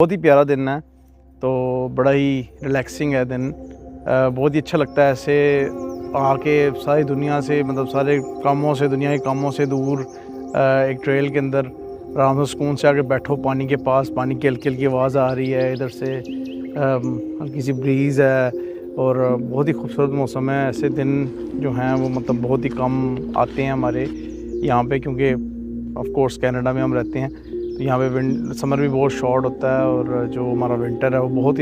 बहुत ही प्यारा दिन है, तो बड़ा ही रिलैक्सिंग है दिन। बहुत ही अच्छा लगता है ऐसे आके सारी दुनिया से, मतलब सारे कामों से, दुनिया के कामों से दूर एक ट्रेल के अंदर आराम से सुकून से आके बैठो पानी के पास। पानी की हल्की हल्की आवाज़ आ रही है इधर से, हल्की सी ब्रीज़ है और बहुत ही खूबसूरत मौसम है। ऐसे दिन जो हैं वो मतलब बहुत ही कम आते हैं हमारे यहाँ पे, क्योंकि ऑफ कोर्स कनाडा में हम रहते हैं, तो यहाँ पे समर भी बहुत शॉर्ट होता है और जो हमारा विंटर है वो बहुत ही